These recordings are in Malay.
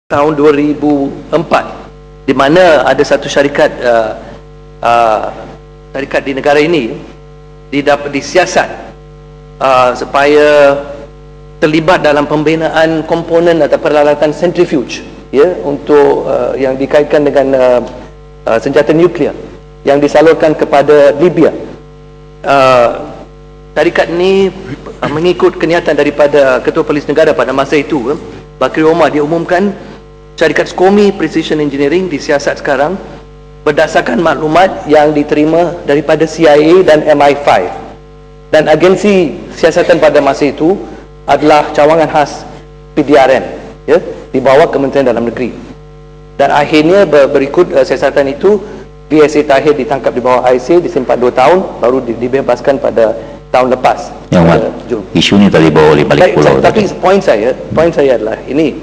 tahun 2004, di mana ada satu syarikat syarikat di negara ini disiasat supaya terlibat dalam pembinaan komponen atau peralatan centrifuge, ya, untuk yang dikaitkan dengan senjata nuklear yang disalurkan kepada Libya. Syarikat ini mengikut kenyataan daripada Ketua Polis Negara pada masa itu, Bakri Omar, dia umumkan syarikat SCOMI Precision Engineering disiasat sekarang berdasarkan maklumat yang diterima daripada CIA dan MI5, dan agensi siasatan pada masa itu adalah cawangan khas PDRM, ya, di bawah Kementerian Dalam Negeri. Dan akhirnya berikut siasatan itu, BSA Tahir ditangkap di bawah IC, disimpan 2 tahun, baru dibebaskan pada tahun lepas. Yang isu ni tadi bawa oleh balik pulau. Tapi poin saya adalah ini,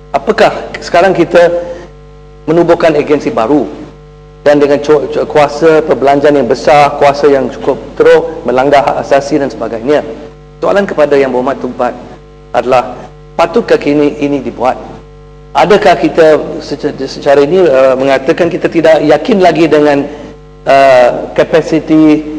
apakah sekarang kita menubuhkan agensi baru dan dengan kuasa perbelanjaan yang besar, kuasa yang cukup teruk, melanggar hak asasi dan sebagainya. Soalan kepada Yang Berhormat Tumpat adalah, patutkah ini dibuat? Adakah kita secara ini mengatakan kita tidak yakin lagi dengan kapasiti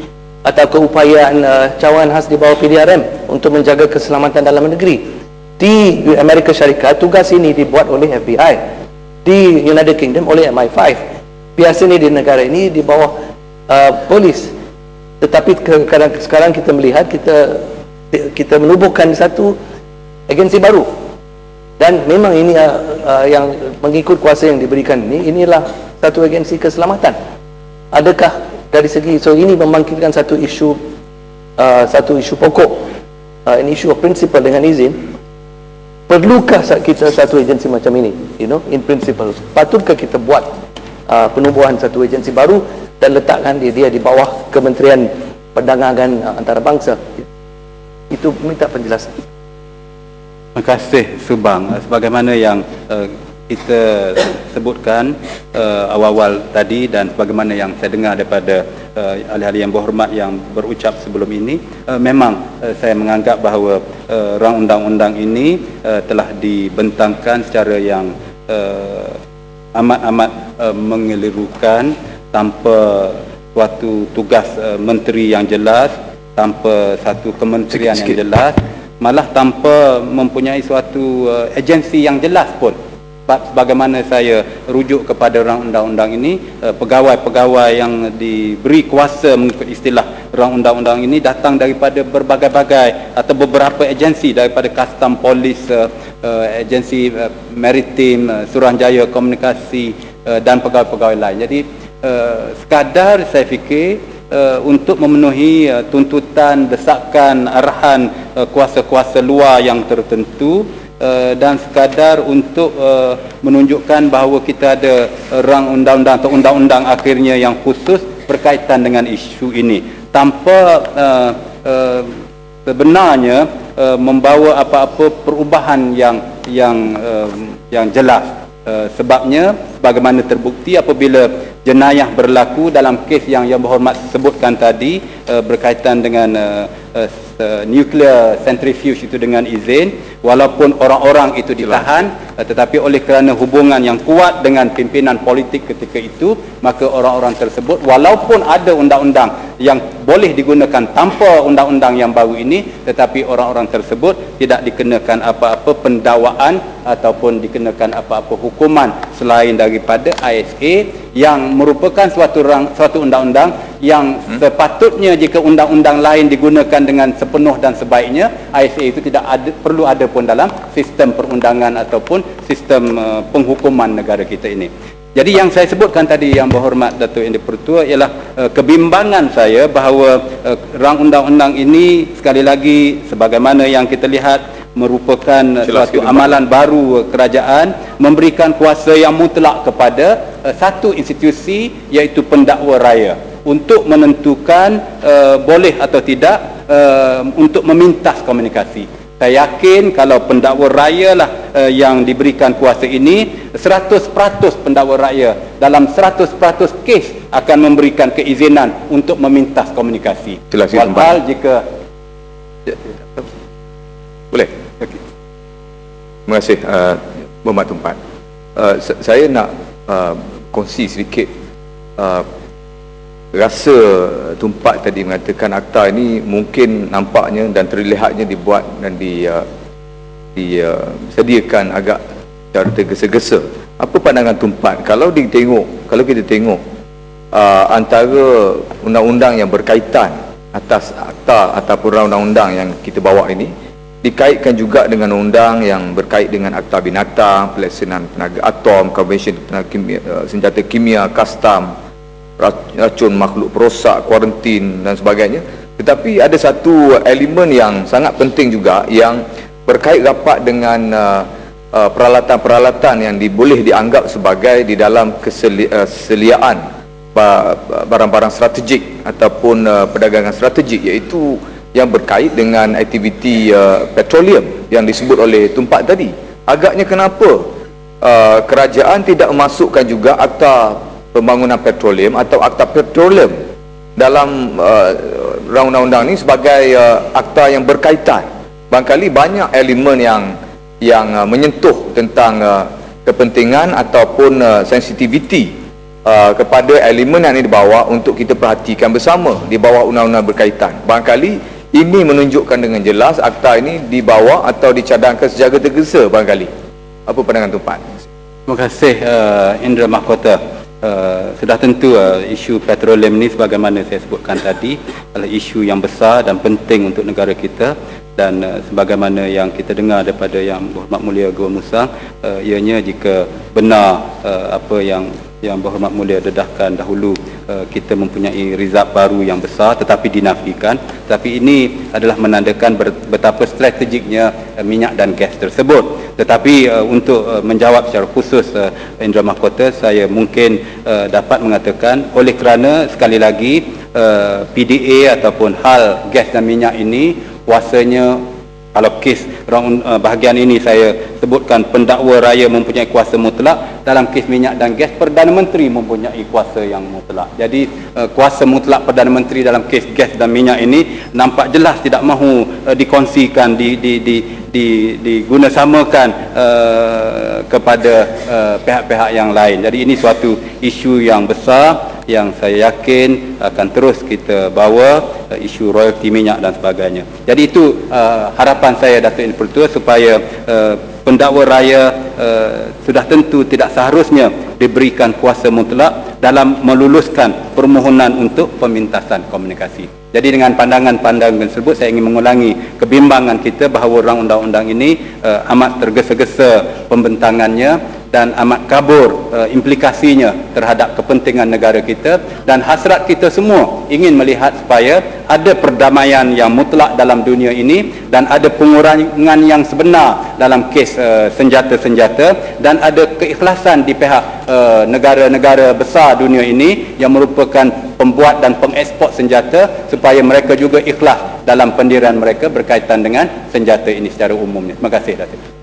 atau keupayaan cawangan khas di bawah PDRM untuk menjaga keselamatan dalam negeri? Di Amerika Syarikat, tugas ini dibuat oleh FBI, di United Kingdom oleh MI5. Biasanya di negara ini di bawah polis. Tetapi sekarang kita melihat kita menubuhkan satu agensi baru, dan memang ini yang mengikut kuasa yang diberikan inilah satu agensi keselamatan. Adakah dari segi ini membangkitkan satu isu pokok, ini isu of principle dengan izin, perlukah kita satu agensi macam ini, in principle? Patutkah kita buat penubuhan satu agensi baru dan letakkan dia di bawah Kementerian Perdagangan Antarabangsa? Itu minta penjelasan. Terima kasih Subang. Sebagaimana yang kita sebutkan awal-awal tadi dan sebagaimana yang saya dengar daripada ahli-ahli yang berhormat yang berucap sebelum ini, memang saya menganggap bahawa rang undang-undang ini telah dibentangkan secara yang amat-amat mengelirukan, tanpa suatu tugas menteri yang jelas, tanpa satu kementerian yang jelas, malah tanpa mempunyai suatu agensi yang jelas pun. Bagaimana saya rujuk kepada rang undang-undang ini, pegawai-pegawai yang diberi kuasa mengikut istilah rang undang-undang ini datang daripada berbagai-bagai atau beberapa agensi, daripada custom, polis, agensi maritim, Suruhanjaya Komunikasi dan pegawai-pegawai lain. Jadi sekadar saya fikir untuk memenuhi tuntutan, desakan, arahan kuasa-kuasa luar yang tertentu, dan sekadar untuk menunjukkan bahawa kita ada rang undang-undang atau undang-undang akhirnya yang khusus berkaitan dengan isu ini, tanpa sebenarnya membawa apa-apa perubahan yang jelas. Sebabnya sebagaimana terbukti apabila jenayah berlaku dalam kes yang berhormat sebutkan tadi, berkaitan dengan nuclear centrifuge itu dengan izin, walaupun orang-orang itu ditahan, tetapi oleh kerana hubungan yang kuat dengan pimpinan politik ketika itu, maka orang-orang tersebut, walaupun ada undang-undang yang boleh digunakan tanpa undang-undang yang baru ini, tetapi orang-orang tersebut tidak dikenakan apa-apa pendakwaan ataupun dikenakan apa-apa hukuman selain daripada ISA, yang merupakan suatu undang-undang yang sepatutnya jika undang-undang lain digunakan dengan sepenuh dan sebaiknya, ISA itu tidak perlu ada pun dalam sistem perundangan ataupun sistem penghukuman negara kita ini. Jadi yang saya sebutkan tadi, Yang Berhormat Datuk Yang di-Pertua, ialah kebimbangan saya bahawa rang undang-undang ini sekali lagi sebagaimana yang kita lihat merupakan suatu amalan baru kerajaan, memberikan kuasa yang mutlak kepada satu institusi, iaitu pendakwa raya, untuk menentukan boleh atau tidak untuk memintas komunikasi. Saya yakin kalau pendakwa raya lah yang diberikan kuasa ini, 100% pendakwa raya dalam 100% kes akan memberikan keizinan untuk memintas komunikasi. Walhal jika boleh. Okay. Terima kasih Berhormat Tumpan, saya nak kongsi sedikit. Rasa Tumpak tadi mengatakan akta ini mungkin nampaknya dan terlihatnya dibuat dan disediakan agak secara tergesa-gesa. Apa pandangan Tumpak kalau kita tengok antara undang-undang yang berkaitan atas akta ataupun undang-undang yang kita bawa ini dikaitkan juga dengan undang yang berkait dengan akta binatang, pelaksanaan tenaga atom, konvensyen senjata kimia, kastam, racun makhluk perosak, kuarantin dan sebagainya. Tetapi ada satu elemen yang sangat penting juga yang berkait rapat dengan peralatan-peralatan yang boleh dianggap sebagai di dalam keseliaan barang-barang strategik ataupun perdagangan strategik, iaitu yang berkait dengan aktiviti petroleum yang disebut oleh Tumpak tadi. Agaknya kenapa kerajaan tidak memasukkan juga akta pembangunan petroleum atau akta petroleum dalam undang-undang ini sebagai akta yang berkaitan. Barangkali banyak elemen yang menyentuh tentang kepentingan ataupun sensitiviti kepada elemen yang ini dibawa untuk kita perhatikan bersama di bawah undang-undang berkaitan. Barangkali ini menunjukkan dengan jelas akta ini dibawa atau dicadangkan secara tergesa barangkali. Apa pandangan Tumpan? Terima kasih Indra Mahkota. Sudah tentu isu petroleum ini sebagaimana saya sebutkan tadi adalah isu yang besar dan penting untuk negara kita, dan sebagaimana yang kita dengar daripada Yang Berhormat Mulia Gua Musang, ianya jika benar apa yang Berhormat Mulia dedahkan dahulu, kita mempunyai rizab baru yang besar tetapi dinafikan. Tapi ini adalah menandakan betapa strategiknya minyak dan gas tersebut. Tetapi untuk menjawab secara khusus Indra Mahkota, saya mungkin dapat mengatakan oleh kerana sekali lagi PDA ataupun hal gas dan minyak ini kuasanya, kalau kes bahagian ini saya sebutkan pendakwa raya mempunyai kuasa mutlak, dalam kes minyak dan gas Perdana Menteri mempunyai kuasa yang mutlak. Jadi kuasa mutlak Perdana Menteri dalam kes gas dan minyak ini nampak jelas tidak mahu dikongsikan, digunakan kepada pihak-pihak yang lain. Jadi ini suatu isu yang besar yang saya yakin akan terus kita bawa, isu royalti minyak dan sebagainya. Jadi itu harapan saya, Datuk Yang Dipertua, supaya pendakwa raya sudah tentu tidak seharusnya diberikan kuasa mutlak dalam meluluskan permohonan untuk pemintasan komunikasi. Jadi dengan pandangan-pandangan tersebut saya ingin mengulangi kebimbangan kita bahawa undang-undang ini amat tergesa-gesa pembentangannya dan amat kabur implikasinya terhadap kepentingan negara kita, dan hasrat kita semua ingin melihat supaya ada perdamaian yang mutlak dalam dunia ini dan ada pengurangan yang sebenar dalam kes senjata-senjata, dan ada keikhlasan di pihak negara-negara besar dunia ini yang merupakan pembuat dan pengeksport senjata, supaya mereka juga ikhlas dalam pendirian mereka berkaitan dengan senjata ini secara umumnya. Terima kasih, Datuk.